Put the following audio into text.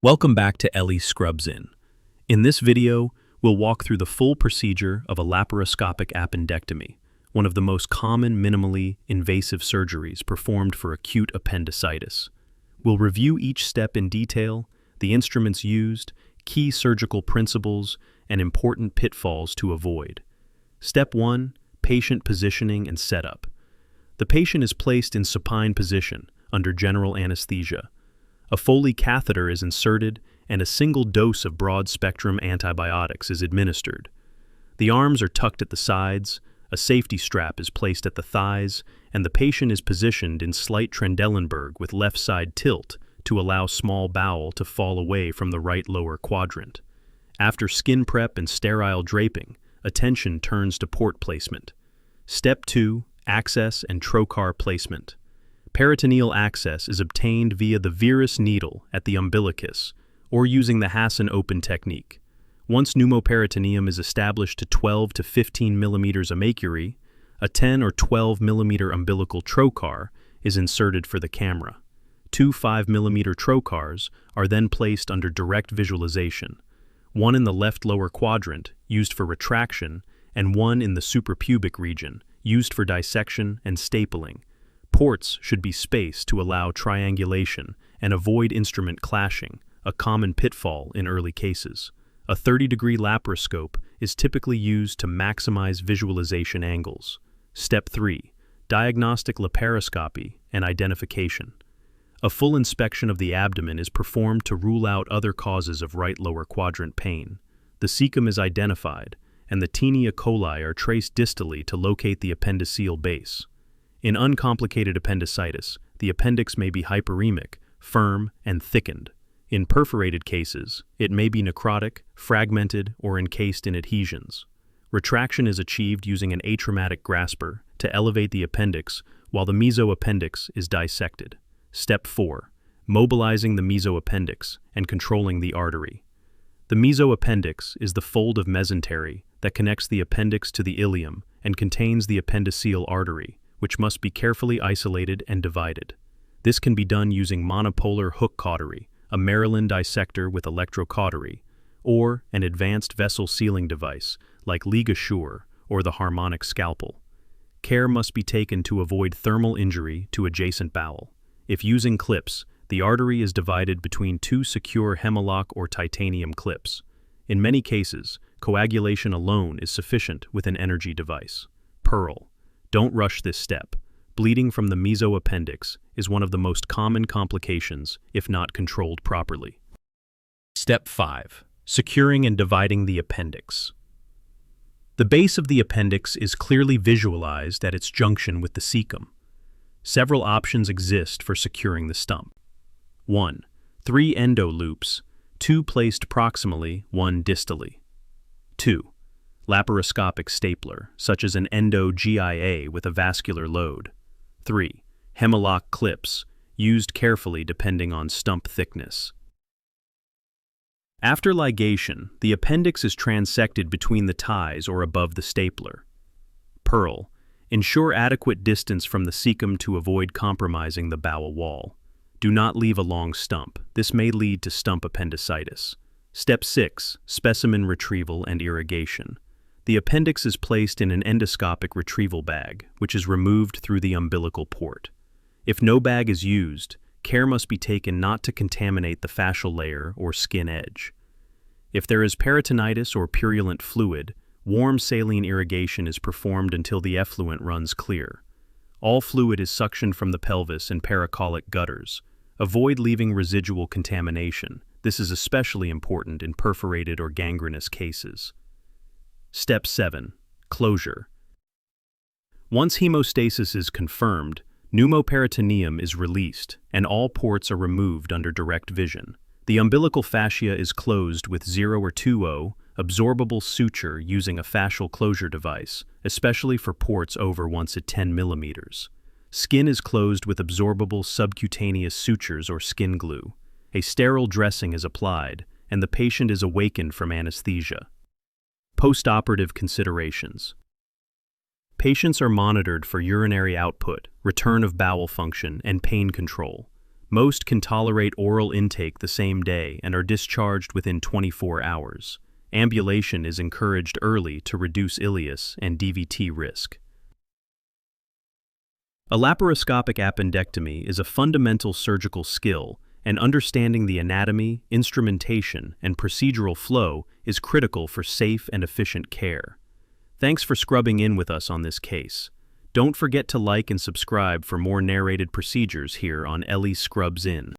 Welcome back to Ellie Scrubs In. In this video, we'll walk through the full procedure of a laparoscopic appendectomy, one of the most common minimally invasive surgeries performed for acute appendicitis. We'll review each step in detail, the instruments used, key surgical principles, and important pitfalls to avoid. Step 1. Patient positioning and setup. The patient is placed in supine position under general anesthesia. A Foley catheter is inserted and a single dose of broad-spectrum antibiotics is administered. The arms are tucked at the sides, a safety strap is placed at the thighs, and the patient is positioned in slight Trendelenburg with left side tilt to allow small bowel to fall away from the right lower quadrant. After skin prep and sterile draping, attention turns to port placement. Step 2. Access and trocar placement. Peritoneal access is obtained via the Verus needle at the umbilicus or using the Hassan open technique. Once pneumoperitoneum is established to 12 to 15 millimeters of mercury, a 10 or 12 millimeter umbilical trocar is inserted for the camera. Two 5 millimeter trocars are then placed under direct visualization, one in the left lower quadrant, used for retraction, and one in the suprapubic region, used for dissection and stapling. Ports should be spaced to allow triangulation and avoid instrument clashing, a common pitfall in early cases. A 30-degree laparoscope is typically used to maximize visualization angles. Step 3. Diagnostic laparoscopy and identification. A full inspection of the abdomen is performed to rule out other causes of right lower quadrant pain. The cecum is identified, and the Taenia coli are traced distally to locate the appendiceal base. In uncomplicated appendicitis, the appendix may be hyperemic, firm, and thickened. In perforated cases, it may be necrotic, fragmented, or encased in adhesions. Retraction is achieved using an atraumatic grasper to elevate the appendix while the mesoappendix is dissected. Step 4. Mobilizing the mesoappendix and controlling the artery. The mesoappendix is the fold of mesentery that connects the appendix to the ileum and contains the appendiceal artery, which must be carefully isolated and divided. This can be done using monopolar hook cautery, a Maryland dissector with electrocautery, or an advanced vessel sealing device like LigaSure or the harmonic scalpel. Care must be taken to avoid thermal injury to adjacent bowel. If using clips, the artery is divided between two secure Hemlock or titanium clips. In many cases, coagulation alone is sufficient with an energy device. Pearl. Don't rush this step. Bleeding from the mesoappendix is one of the most common complications if not controlled properly. Step 5. Securing and dividing the appendix. The base of the appendix is clearly visualized at its junction with the cecum. Several options exist for securing the stump. 1. 3 endo loops, 2 placed proximally, 1 distally. 2. Laparoscopic stapler, such as an endo-GIA with a vascular load. 3. Hemlock clips, used carefully depending on stump thickness. After ligation, the appendix is transected between the ties or above the stapler. Pearl. Ensure adequate distance from the cecum to avoid compromising the bowel wall. Do not leave a long stump. This may lead to stump appendicitis. Step 6. Specimen retrieval and irrigation. The appendix is placed in an endoscopic retrieval bag, which is removed through the umbilical port. If no bag is used, care must be taken not to contaminate the fascial layer or skin edge. If there is peritonitis or purulent fluid, warm saline irrigation is performed until the effluent runs clear. All fluid is suctioned from the pelvis and pericolic gutters. Avoid leaving residual contamination. This is especially important in perforated or gangrenous cases. Step 7. Closure. Once hemostasis is confirmed, pneumoperitoneum is released and all ports are removed under direct vision. The umbilical fascia is closed with 0 or 2O absorbable suture using a fascial closure device, especially for ports over once at 10 millimeters. Skin is closed with absorbable subcutaneous sutures or skin glue. A sterile dressing is applied, and the patient is awakened from anesthesia. Post-operative considerations. Patients are monitored for urinary output, return of bowel function, and pain control. Most can tolerate oral intake the same day and are discharged within 24 hours. Ambulation is encouraged early to reduce ileus and DVT risk. A laparoscopic appendectomy is a fundamental surgical skill, and understanding the anatomy, instrumentation, and procedural flow is critical for safe and efficient care. Thanks for scrubbing in with us on this case. Don't forget to like and subscribe for more narrated procedures here on Ellie Scrubs In.